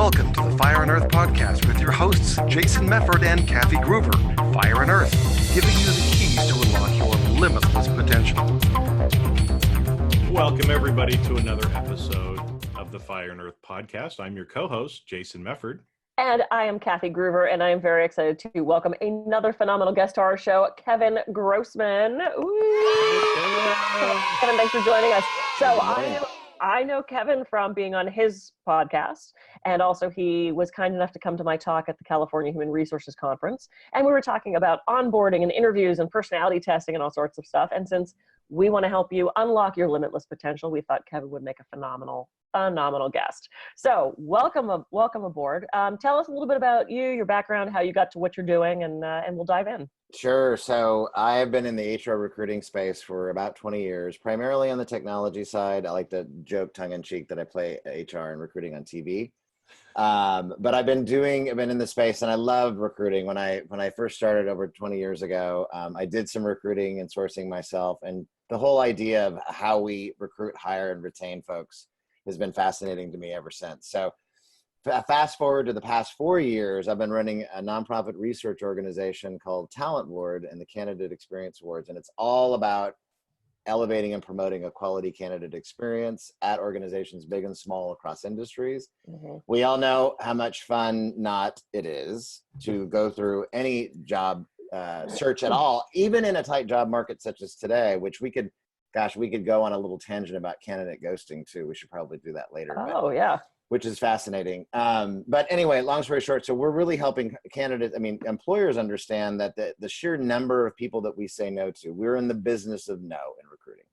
Welcome to the Fire and Earth podcast with your hosts, Jason Mefford and Kathy Groover. Fire and Earth, giving you the keys to unlock your limitless potential. Welcome, everybody, to another episode of the Fire and Earth podcast. I'm your co-host, Jason Mefford. And I am Kathy Groover, and I am very excited to welcome another phenomenal guest to our show, Kevin Grossman. Kevin, thanks for joining us. So I know Kevin from being on his podcast, and also he was kind enough to come to my talk at the California Human Resources Conference, and we were talking about onboarding and interviews and personality testing and all sorts of stuff. And since we want to help you unlock your limitless potential, we thought Kevin would make a phenomenal guest. So welcome aboard. Tell us a little bit about you, your background, how you got to what you're doing, and we'll dive in. Sure. So I've been in the HR recruiting space for about 20 years, primarily on the technology side. I like to joke tongue in cheek that I play HR and recruiting on TV. But I've been in the space, and I love recruiting. When I first started over 20 years ago, I did some recruiting and sourcing myself, and the whole idea of how we recruit, hire, and retain folks has been fascinating to me ever since. So fast forward to the past 4 years, I've been running a nonprofit research organization called Talent Board and the Candidate Experience Awards. And it's all about elevating and promoting a quality candidate experience at organizations big and small across industries. Mm-hmm. We all know how much fun not it is to go through any job search at all, even in a tight job market such as today, which we could go on a little tangent about candidate ghosting too. We should probably do that later. Yeah. Which is fascinating. But anyway, long story short, so we're really helping employers understand that the sheer number of people that we say no to, we're in the business of no in recruiting.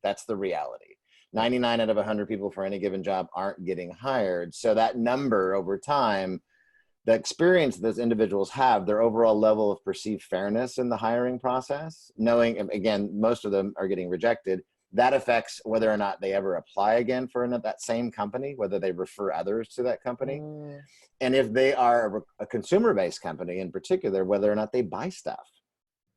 That's the reality. 99 out of 100 people for any given job aren't getting hired. So that number over time, the experience those individuals have, their overall level of perceived fairness in the hiring process, knowing, again, most of them are getting rejected, that affects whether or not they ever apply again for that same company, whether they refer others to that company. And if they are a consumer-based company in particular, whether or not they buy stuff.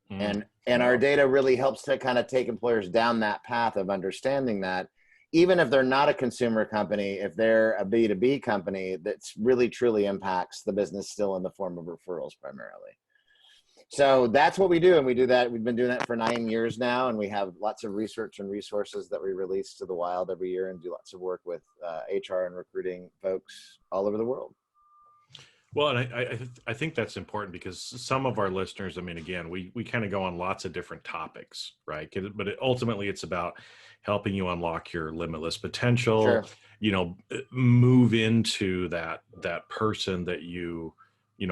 And our data really helps to kind of take employers down that path of understanding that even if they're not a consumer company, if they're a B2B company, that's really truly impacts the business still in the form of referrals primarily. So that's what we do. And we do that. We've been doing that for 9 years now. And we have lots of research and resources that we release to the wild every year and do lots of work with HR and recruiting folks all over the world. Well, and I think that's important because some of our listeners, I mean, again, we kind of go on lots of different topics, right? But ultimately it's about helping you unlock your limitless potential, Sure. Move into that person that you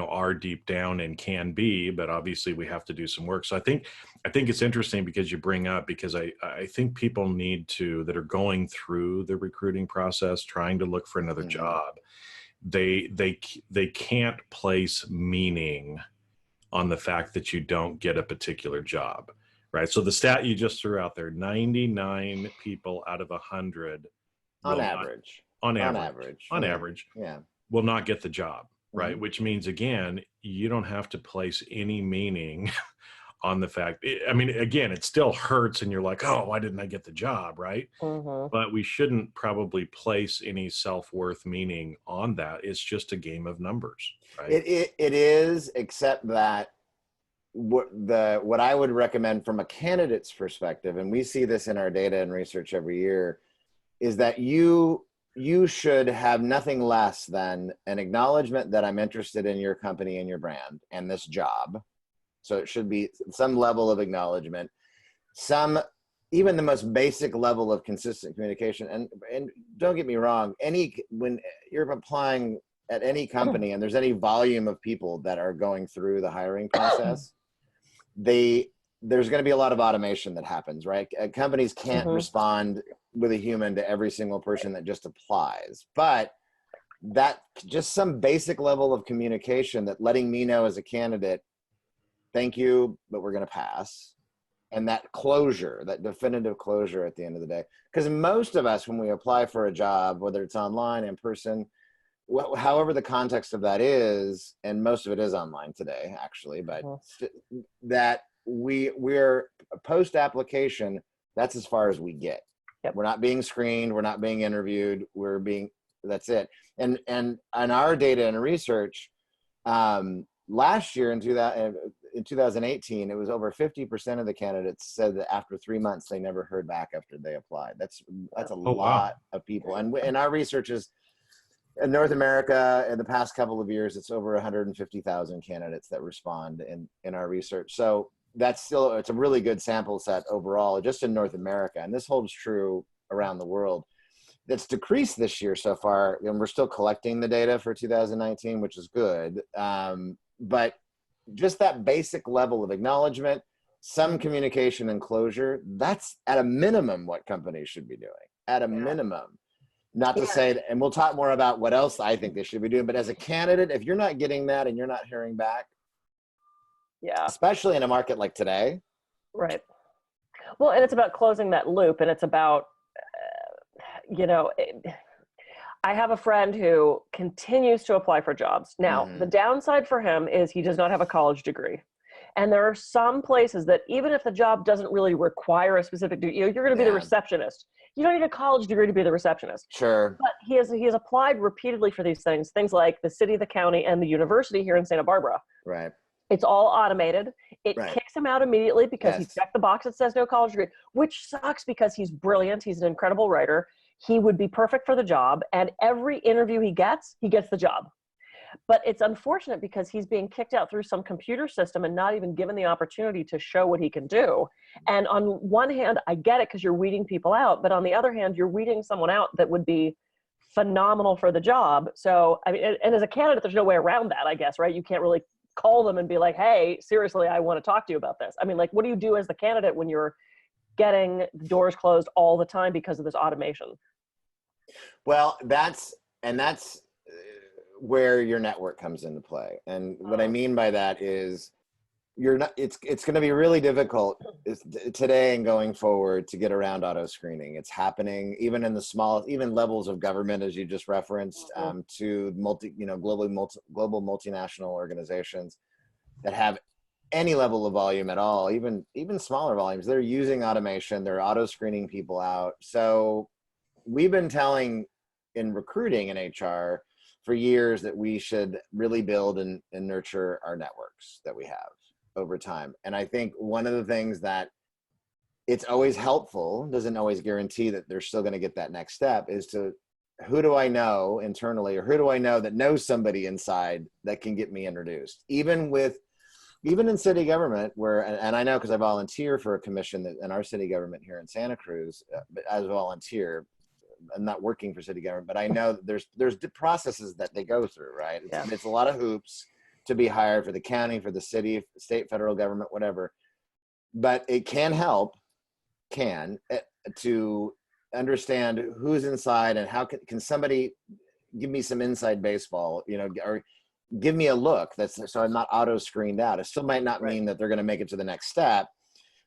are deep down and can be, but obviously we have to do some work. So I think it's interesting because you bring up, because I think people need to, that are going through the recruiting process, trying to look for another job, they can't place meaning on the fact that you don't get a particular job, right? So the stat you just threw out there, 99 people out of 100 on average, yeah, will not get the job. Right. Which means, again, you don't have to place any meaning on the fact. I mean, again, it still hurts and you're like, oh, why didn't I get the job? Right. Mm-hmm. But we shouldn't probably place any self-worth meaning on that. It's just a game of numbers. Right. It is, except that what I would recommend from a candidate's perspective, and we see this in our data and research every year, is that you should have nothing less than an acknowledgement that I'm interested in your company and your brand and this job. So it should be some level of acknowledgement, even the most basic level of consistent communication. And don't get me wrong, when you're applying at any company and there's any volume of people that are going through the hiring process, there's going to be a lot of automation that happens, right? Companies can't respond with a human to every single person that just applies, but that just some basic level of communication, that letting me know as a candidate, thank you, but we're going to pass. And that closure, that definitive closure at the end of the day, because most of us, when we apply for a job, whether it's online, in person, however the context of that is, and most of it is online today, actually, but that we're post-application, that's as far as we get. Yep. We're not being screened. We're not being interviewed. We're being that's it. And on our data and research, last year in 2018, it was over 50% of the candidates said that after 3 months they never heard back after they applied. That's a lot of people. And in our research is in North America, in the past couple of years, it's over 150,000 candidates that respond in our research. So that's still, it's a really good sample set overall, just in North America. And this holds true around the world. That's decreased this year so far, and we're still collecting the data for 2019, which is good. But just that basic level of acknowledgement, some communication and closure, that's at a minimum what companies should be doing, at a minimum. Not to say that, and we'll talk more about what else I think they should be doing, but as a candidate, if you're not getting that and you're not hearing back, especially in a market like today. Right. Well, and it's about closing that loop, and it's about, I have a friend who continues to apply for jobs. Now, the downside for him is he does not have a college degree. And there are some places that even if the job doesn't really require a specific degree, you're going to be the receptionist. You don't need a college degree to be the receptionist. Sure. But he has applied repeatedly for these things like the city, the county, and the university here in Santa Barbara. Right. It's all automated. It kicks him out immediately because he checked the box that says no college degree, which sucks because he's brilliant. He's an incredible writer. He would be perfect for the job. And every interview he gets the job. But it's unfortunate because he's being kicked out through some computer system and not even given the opportunity to show what he can do. And on one hand, I get it because you're weeding people out. But on the other hand, you're weeding someone out that would be phenomenal for the job. So, I mean, and as a candidate, there's no way around that, I guess, right? You can't really call them and be like, hey, seriously, I want to talk to you about this. I mean, like, what do you do as the candidate when you're getting doors closed all the time because of this automation? Well, that's where your network comes into play. And what I mean by that is it's going to be really difficult today and going forward to get around auto screening. It's happening even in the small, even levels of government, as you just referenced, to global multinational organizations that have any level of volume at all, even smaller volumes. They're using automation, they're auto screening people out. So we've been telling in recruiting in HR for years that we should really build and nurture our networks that we have over time. And I think one of the things that it's always helpful, doesn't always guarantee that they're still going to get that next step, is to, who do I know internally, or who do I know that knows somebody inside that can get me introduced? Even in city government, where, and I know because I volunteer for a commission that in our city government here in Santa Cruz, as a volunteer. I'm not working for city government, but I know that there's processes that they go through, right? It's a lot of hoops to be hired for the county, for the city, state, federal government, whatever. But it can help, to understand who's inside and how can somebody give me some inside baseball, or give me a look so I'm not auto screened out. It still might not mean that they're going to make it to the next step,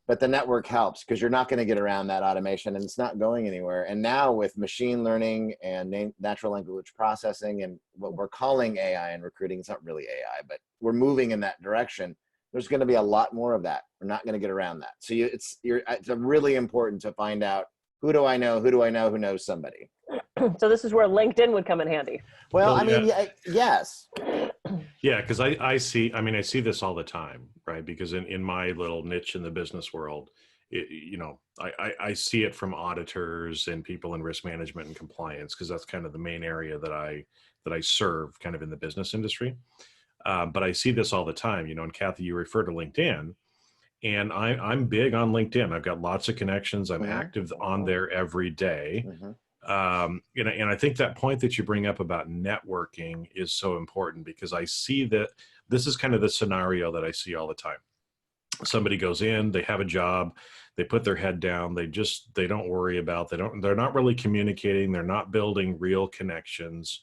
but the network helps because you're not going to get around that automation, and it's not going anywhere. And now with machine learning and natural language processing and what we're calling AI in recruiting, it's not really AI, but we're moving in that direction. There's going to be a lot more of that. We're not going to get around that. So it's really important to find out, who do I know who knows somebody. So this is where LinkedIn would come in handy. Well, yes. Yeah, because I see this all the time, right? Because in my little niche in the business world, I see it from auditors and people in risk management and compliance, because that's kind of the main area that I serve kind of in the business industry. But I see this all the time, and Kathy, you refer to LinkedIn, and I'm big on LinkedIn. I've got lots of connections. I'm active on there every day. And I think that point that you bring up about networking is so important, because I see that this is kind of the scenario that I see all the time. Somebody goes in, they have a job, they put their head down, they don't worry about, they're not really communicating, they're not building real connections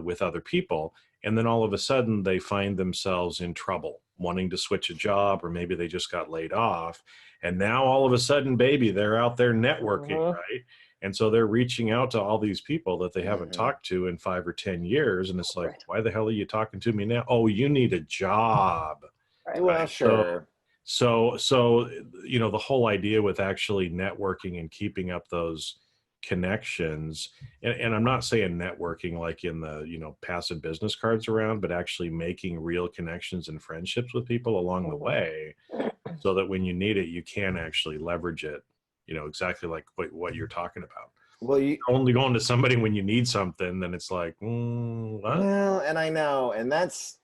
with other people. And then all of a sudden they find themselves in trouble, wanting to switch a job, or maybe they just got laid off. And now all of a sudden, baby, they're out there networking, right? And so they're reaching out to all these people that they haven't talked to in 5 or 10 years. And it's like, why the hell are you talking to me now? Oh, you need a job. Right. Well, sure. So, the whole idea with actually networking and keeping up those connections, and I'm not saying networking like in the, passing business cards around, but actually making real connections and friendships with people along the way, so that when you need it, you can actually leverage it, exactly like what you're talking about. Well, you only going to somebody when you need something, then it's like, what? Well, and I know, and that's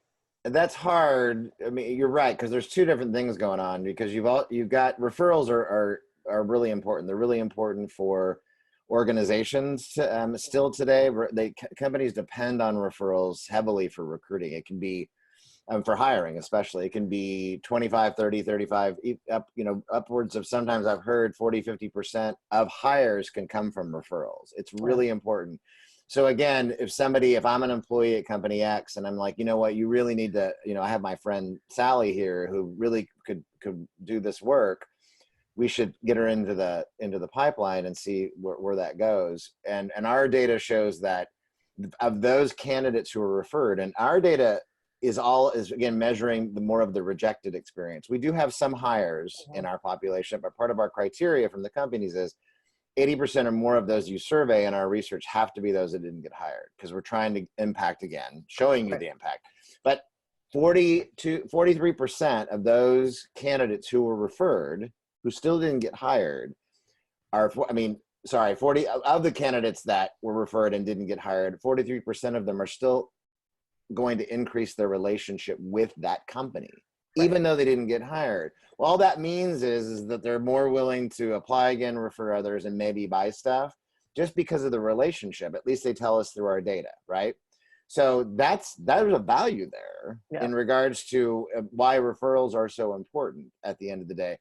hard. I mean, you're right, because there's two different things going on, because you've got referrals are really important. They're really important for organizations still today. Companies depend on referrals heavily for recruiting. It can be for hiring, especially. It can be 25, 30, 35, upwards of, sometimes I've heard 40, 50% of hires can come from referrals. It's really important. So again, if I'm an employee at company X and I'm like, you know what, you really need to, I have my friend Sally here who really could do this work. We should get her into the pipeline and see where that goes. And our data shows that of those candidates who are referred, and our data is again measuring the more of the rejected experience. We do have some hires in our population, but part of our criteria from the companies is 80% or more of those you survey in our research have to be those that didn't get hired, because we're trying to impact, again, showing you the impact. But 43% of those candidates who were referred, who still didn't get hired, 40 of the candidates that were referred and didn't get hired, 43% of them are still going to increase their relationship with that company, even though they didn't get hired. Well, all that means is that they're more willing to apply again, refer others, and maybe buy stuff just because of the relationship. At least they tell us through our data, right? So there's a value there in regards to why referrals are so important at the end of the day.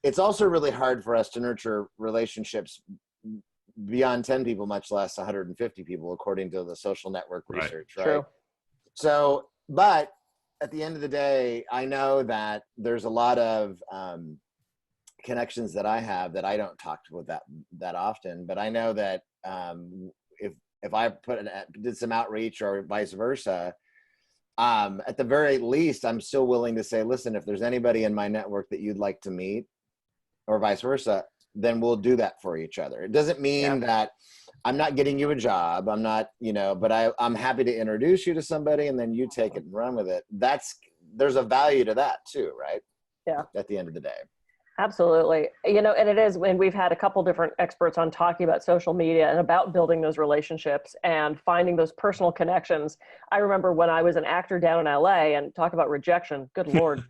It's also really hard for us to nurture relationships beyond 10 people, much less 150 people, according to the social network research, right? True. So, but at the end of the day, I know that there's a lot of connections that I have that I don't talk with that often, but I know that if I did some outreach or vice versa, at the very least, I'm still willing to say, listen, if there's anybody in my network that you'd like to meet, or vice versa, then we'll do that for each other. It doesn't mean that I'm not getting you a job. I'm not, but I'm happy to introduce you to somebody, and then you take it and run with it. There's a value to that too, right? Yeah. At the end of the day. Absolutely. And it is, when we've had a couple different experts on talking about social media and about building those relationships and finding those personal connections. I remember when I was an actor down in LA, and talk about rejection, good Lord.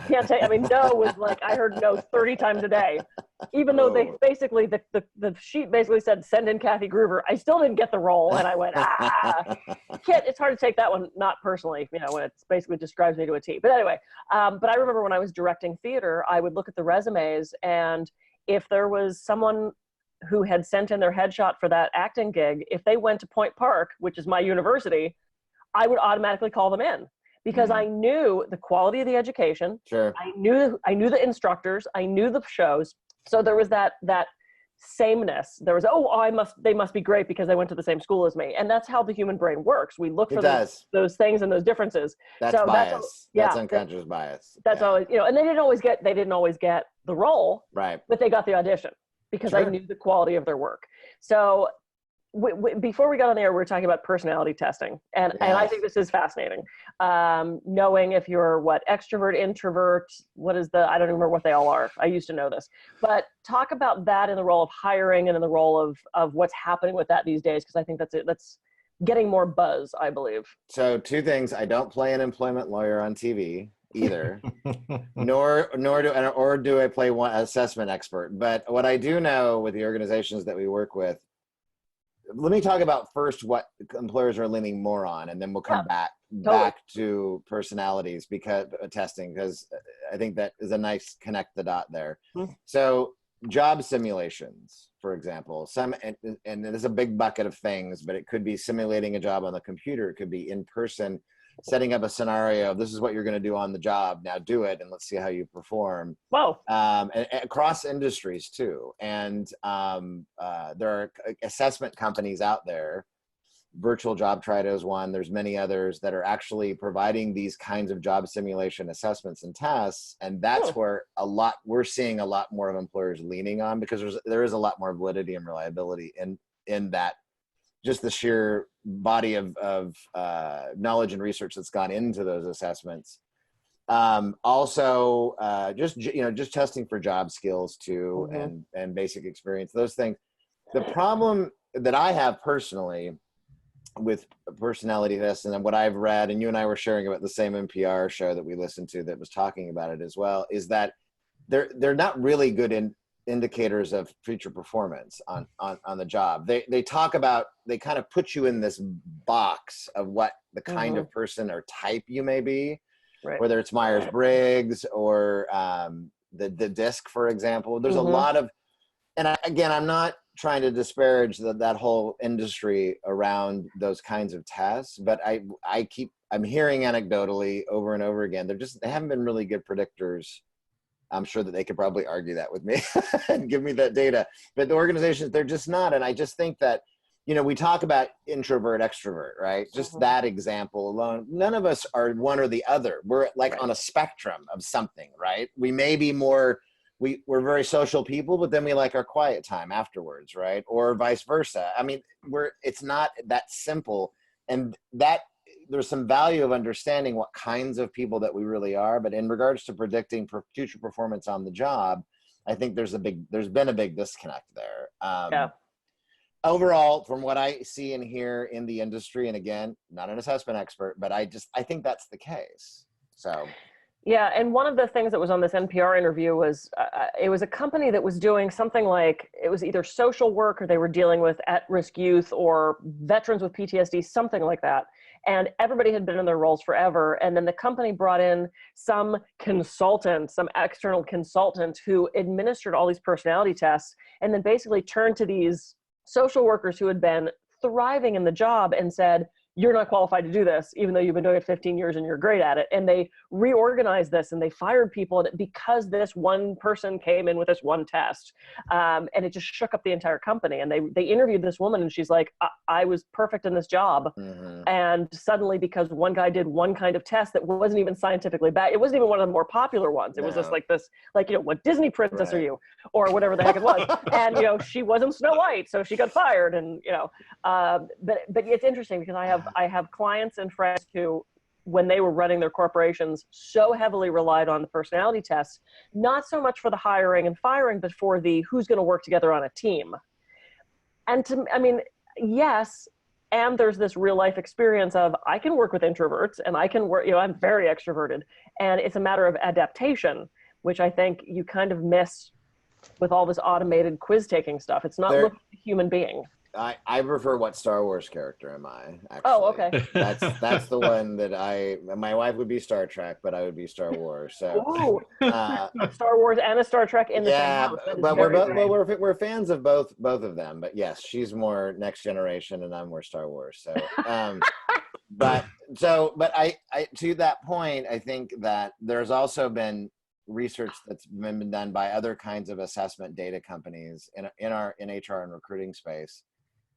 Can't tell you, no was like, I heard no 30 times a day, even though they basically, the sheet basically said, send in Kathy Gruber. I still didn't get the role. And I went, it's hard to take that one, not personally, when it basically describes me to a T. But anyway, but I remember when I was directing theater, I would look at the resumes, and if there was someone who had sent in their headshot for that acting gig, if they went to Point Park, which is my university, I would automatically call them in, because I knew the quality of the education. Sure. I knew the instructors, I knew the shows. So there was that sameness. There was, they must be great because they went to the same school as me. And that's how the human brain works. We look for those things and those differences. That's bias. That's unconscious bias. That's always, and they didn't always get the role, right? But they got the audition because I knew the quality of their work. So before we got on the air, we were talking about personality testing. And I think this is fascinating. Knowing if you're extrovert, introvert, I don't even remember what they all are. I used to know this, but talk about that in the role of hiring and in the role of what's happening with that these days. Cause I think that's getting more buzz, I believe. So two things: I don't play an employment lawyer on TV either, nor do I play one assessment expert. But what I do know with the organizations that we work with, let me talk about first what employers are leaning more on, and then we'll come back to personalities because testing, because I think that is a nice connect the dot there. Mm-hmm. So job simulations, for example, and there's a big bucket of things, but it could be simulating a job on the computer. It could be in person, setting up a scenario. This is what you're going to do on the job. Now do it, and let's see how you perform. Whoa. And across industries too. And there are assessment companies out there Virtual Job Trito is one. There's many others that are actually providing these kinds of job simulation assessments and tests. And that's where we're seeing a lot more of employers leaning on, because there is a lot more validity and reliability in that, just the sheer body of knowledge and research that's gone into those assessments. Also, just testing for job skills too, and basic experience, those things. The problem that I have personally with personality tests, and what I've read, and you and I were sharing about the same NPR show that we listened to that was talking about it as well, is that they're not really good indicators of future performance on the job. They talk about, they kind of put you in this box of what the kind of person or type you may be, whether it's Myers-Briggs or the DISC, for example. There's a lot of, and I'm not trying to disparage that whole industry around those kinds of tests, but I'm hearing anecdotally over and over again, they haven't been really good predictors. I'm sure that they could probably argue that with me and give me that data, but the organizations, they're just not. And I just think that, we talk about introvert, extrovert, right? Just that example alone, none of us are one or the other. We're like on a spectrum of something, right? We may be more, we're very social people, but then we like our quiet time afterwards, right? Or vice versa. I mean, it's not that simple. And that there's some value of understanding what kinds of people that we really are. But in regards to predicting future performance on the job, I think there's been a big disconnect there. Overall, from what I see and hear in the industry, and again, not an assessment expert, but I think that's the case. So. Yeah, and one of the things that was on this NPR interview was, it was a company that was doing something like, it was either social work, or they were dealing with at-risk youth or veterans with PTSD, something like that. And everybody had been in their roles forever. And then the company brought in some consultant, some external consultant, who administered all these personality tests, and then basically turned to these social workers who had been thriving in the job and said, you're not qualified to do this, even though you've been doing it 15 years and you're great at it. And they reorganized this and they fired people because this one person came in with this one test. And it just shook up the entire company. And they interviewed this woman, and she's like, I was perfect in this job. And suddenly, because one guy did one kind of test that wasn't even scientifically bad, it wasn't even one of the more popular ones. It was just like this, what Disney princess are you? Or whatever the heck it was. And, she wasn't Snow White, so she got fired. And, but it's interesting, because I have clients and friends who, when they were running their corporations, so heavily relied on the personality tests, not so much for the hiring and firing, but for the who's going to work together on a team. And yes, and there's this real life experience of, I can work with introverts, and I can work, I'm very extroverted, and it's a matter of adaptation, which I think you kind of miss with all this automated quiz taking stuff. It's not looking at a human being. I prefer what Star Wars character am I, actually. Oh, okay. That's the one that my wife would be Star Trek, but I would be Star Wars. So Star Wars and a Star Trek in the same house. But we're fans of both of them. But yes, she's more Next Generation and I'm more Star Wars. So but I to that point, I think that there's also been research that's been done by other kinds of assessment data companies in HR and recruiting space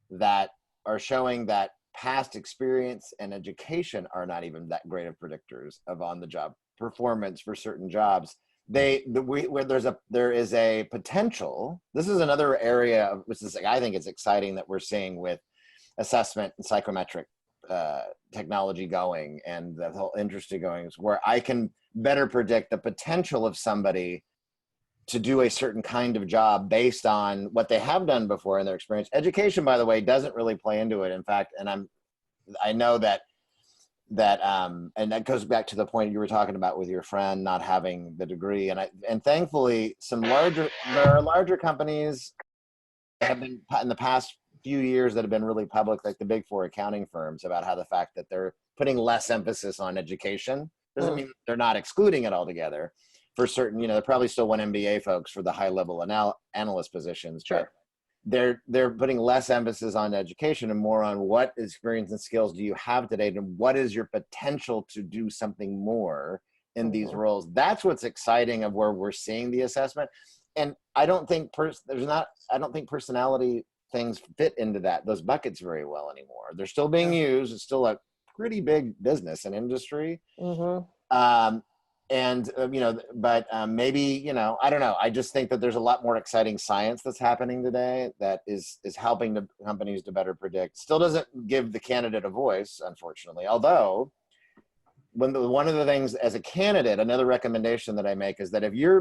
that are showing that past experience and education are not even that great of predictors of on-the-job performance for certain jobs. There is a potential. This is another area of, which is, I think it's exciting, that we're seeing with assessment and psychometric technology going, and the whole industry going, is where I can better predict the potential of somebody to do a certain kind of job based on what they have done before in their experience. Education, by the way, doesn't really play into it. In fact, and I know that and that goes back to the point you were talking about with your friend not having the degree. And thankfully, there are larger companies that have been in the past few years that have been really public, like the big four accounting firms, about how the fact that they're putting less emphasis on education doesn't mean they're not excluding it altogether. For certain, there probably still want MBA folks for the high level analyst positions. Sure. But they're putting less emphasis on education and more on what experience and skills do you have today, and what is your potential to do something more in these roles. That's what's exciting of where we're seeing the assessment. And I don't think personality things fit into those buckets very well anymore. They're still being used. It's still a pretty big business and industry. Mm-hmm. But maybe, I don't know. I just think that there's a lot more exciting science that's happening today that is helping the companies to better predict. Still doesn't give the candidate a voice, unfortunately. Although, one of the things as a candidate, another recommendation that I make is that if you're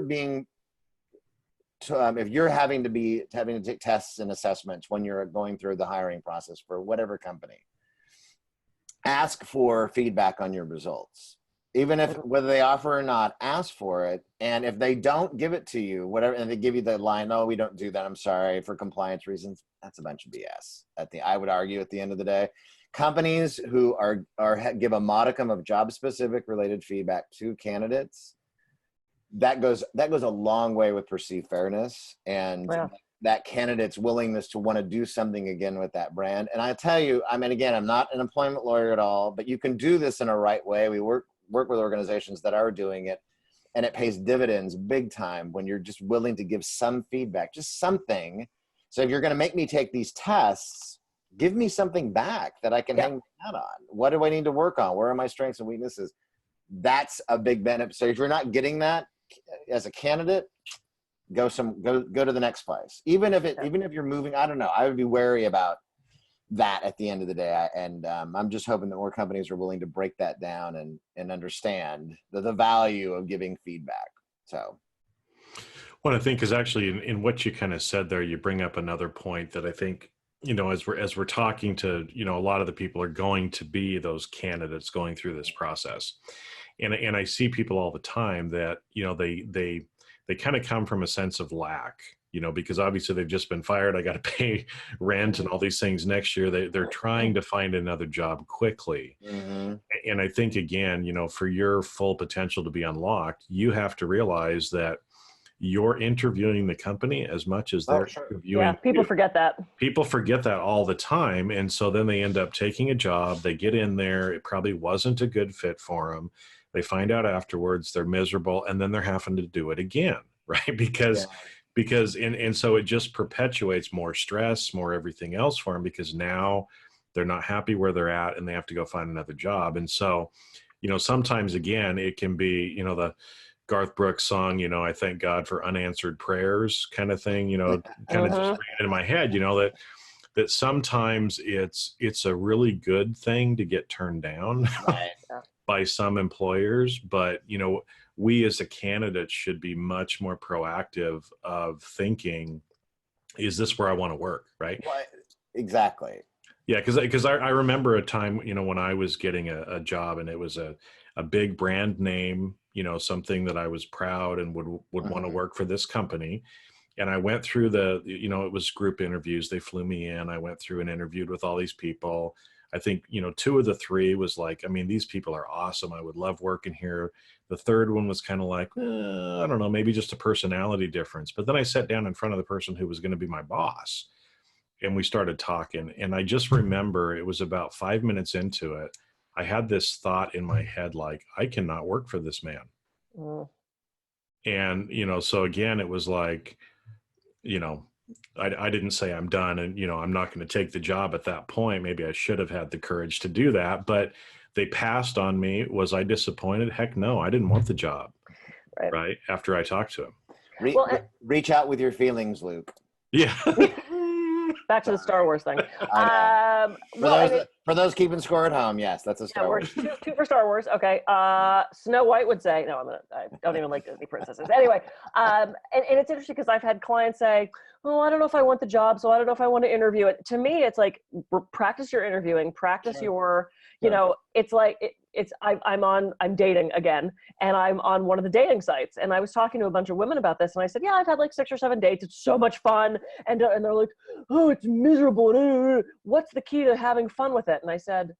having to take tests and assessments when you're going through the hiring process for whatever company, ask for feedback on your results. Even if, whether they offer or not, ask for it. And if they don't give it to you, whatever, and they give you the line, "No, we don't do that, I'm sorry, for compliance reasons," that's a bunch of BS. I would argue at the end of the day, companies who give a modicum of job specific related feedback to candidates, that goes a long way with perceived fairness and that candidate's willingness to want to do something again with that brand. And I tell you, I mean, again, I'm not an employment lawyer at all, but you can do this in a right way. We work with organizations that are doing it, and it pays dividends big time when you're just willing to give some feedback, just something. So if you're going to make me take these tests, give me something back that I can hang my hat on. What do I need to work on? Where are my strengths and weaknesses? That's a big benefit. So if you're not getting that as a candidate, go to the next place. Even if you're moving, I don't know, I would be wary about that at the end of the day. I'm just hoping that more companies are willing to break that down and understand the value of giving feedback. So what I think is actually in what you kind of said there, you bring up another point that I think, as we're talking to, a lot of the people are going to be those candidates going through this process. And I see people all the time that, they kind of come from a sense of lack, because obviously they've just been fired. I got to pay rent and all these things next year. They're trying to find another job quickly. Mm-hmm. And I think, again, for your full potential to be unlocked, you have to realize that you're interviewing the company as much as they're interviewing. Yeah, people forget that. People forget that all the time. And so then they end up taking a job. They get in there. It probably wasn't a good fit for them. They find out afterwards, they're miserable, and then they're having to do it again, right? Because so it just perpetuates more stress, more everything else for them, because now they're not happy where they're at and they have to go find another job. And so, sometimes, again, it can be, the Garth Brooks song, I thank God for unanswered prayers kind of thing, kind of just ran in my head, that sometimes it's a really good thing to get turned down by some employers, but we as a candidate should be much more proactive of thinking, is this where I want to work, right? Well, exactly. Yeah, because I remember a time, when I was getting a job, and it was a big brand name, something that I was proud and would want to work for this company. And I went through it was group interviews. They flew me in. I went through and interviewed with all these people. I think, 2 of the 3 was like, I mean, these people are awesome. I would love working here. The third one was kind of like, I don't know, maybe just a personality difference. But then I sat down in front of the person who was going to be my boss, and we started talking. And I just remember it was about 5 minutes into it, I had this thought in my head, like, I cannot work for this man. And, so again, it was like, I didn't say I'm done and, I'm not going to take the job at that point. Maybe I should have had the courage to do that, but they passed on me. Was I disappointed? Heck no, I didn't want the job. Right. After I talked to him. Reach out with your feelings, Luke. Yeah. Back to the Star Wars thing. For those keeping score at home, yes, that's a Star Wars. Two for Star Wars. Okay. Snow White would say, no, I don't even like Disney princesses. Anyway, and it's interesting because I've had clients say, oh, I don't know if I want the job, so I don't know if I want to interview it. To me, it's like, practice your interviewing, practice your, it's like, I'm dating again, and I'm on one of the dating sites, and I was talking to a bunch of women about this, and I said, yeah, I've had like 6 or 7 dates. It's so much fun. And they're like, oh, it's miserable. What's the key to having fun with it? And I said,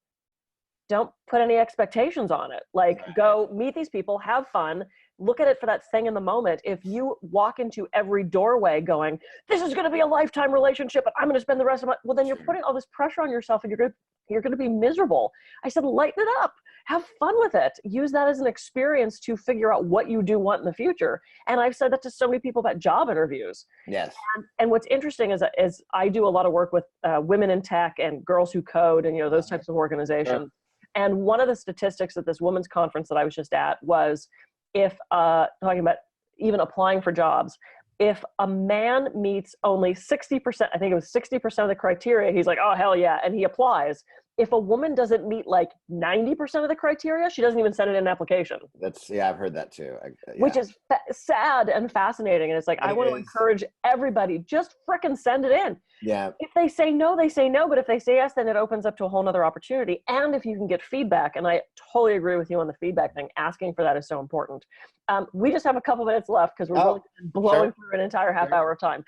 don't put any expectations on it. Like, go meet these people, have fun, look at it for that thing in the moment. If you walk into every doorway going, this is going to be a lifetime relationship, and I'm going to spend the rest of my, well, then you're putting all this pressure on yourself, and you're going to You're going to be miserable. I said, lighten it up. Have fun with it. Use that as an experience to figure out what you do want in the future. And I've said that to so many people about job interviews. Yes. And what's interesting is I do a lot of work with women in tech and girls who code and, those types of organizations. Sure. And one of the statistics at this women's conference that I was just at was if, talking about even applying for jobs, if a man meets only 60%, I think it was 60% of the criteria, he's like, oh, hell yeah. And he applies. If a woman doesn't meet like 90% of the criteria, she doesn't even send in an application. I've heard that too. Which is sad and fascinating. And it's like, I want to encourage everybody, just frickin' send it in. Yeah. If they say no, they say no. But if they say yes, then it opens up to a whole nother opportunity. And if you can get feedback, and I totally agree with you on the feedback thing, asking for that is so important. We just have a couple minutes left because we're really blowing through an entire half hour of time.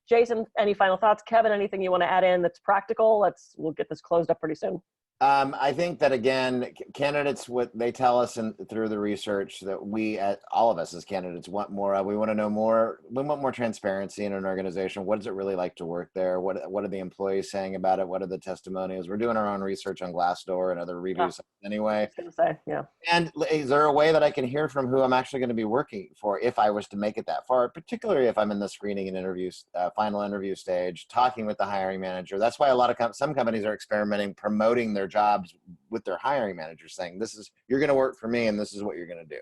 Jason, any final thoughts? Kevin, anything you want to add in that's practical? We'll get this closed up pretty soon. I think that, again, candidates, what they tell us through the research that all of us as candidates want more of. We want to know more. We want more transparency in an organization. What is it really like to work there? What are the employees saying about it? What are the testimonials? We're doing our own research on Glassdoor and other reviews anyway. I was going to say, yeah. And is there a way that I can hear from who I'm actually going to be working for if I was to make it that far, particularly if I'm in the screening and interviews, final interview stage, talking with the hiring manager? That's why some companies are experimenting, promoting their jobs with their hiring managers, saying, you're going to work for me and this is what you're going to do.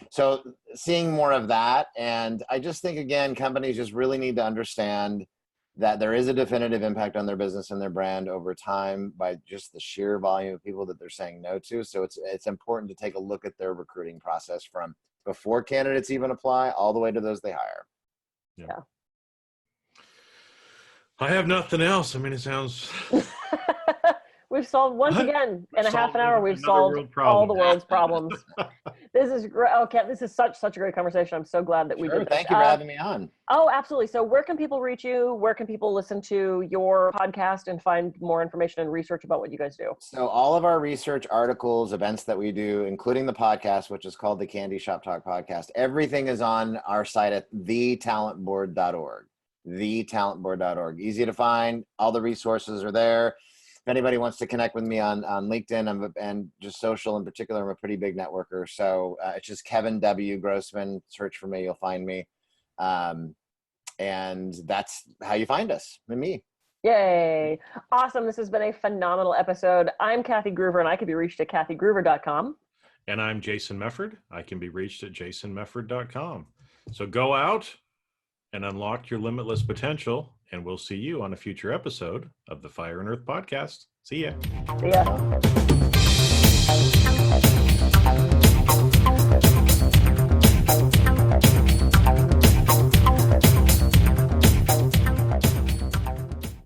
So seeing more of that. And I just think, again, companies just really need to understand that there is a definitive impact on their business and their brand over time by just the sheer volume of people that they're saying no to. So it's important to take a look at their recruiting process from before candidates even apply all the way to those they hire. Yeah. I have nothing else. I mean, it sounds... We've solved, once again, in a half an hour, we've solved all the world's problems. This is great. Okay, this is such a great conversation. I'm so glad that we did this. Thank you for having me on. Oh, absolutely. So where can people reach you? Where can people listen to your podcast and find more information and research about what you guys do? So all of our research articles, events that we do, including the podcast, which is called the Candy Shop Talk Podcast, everything is on our site at thetalentboard.org. Thetalentboard.org. Easy to find. All the resources are there. If anybody wants to connect with me on LinkedIn and just social in particular, I'm a pretty big networker. So it's just Kevin W. Grossman. Search for me, you'll find me. And that's how you find us and me. Yay. Awesome. This has been a phenomenal episode. I'm Kathy Groover, and I can be reached at kathygroover.com. And I'm Jason Mefford. I can be reached at jasonmefford.com. So go out and unlock your limitless potential, and we'll see you on a future episode of the Fire and Earth Podcast. See ya. See ya.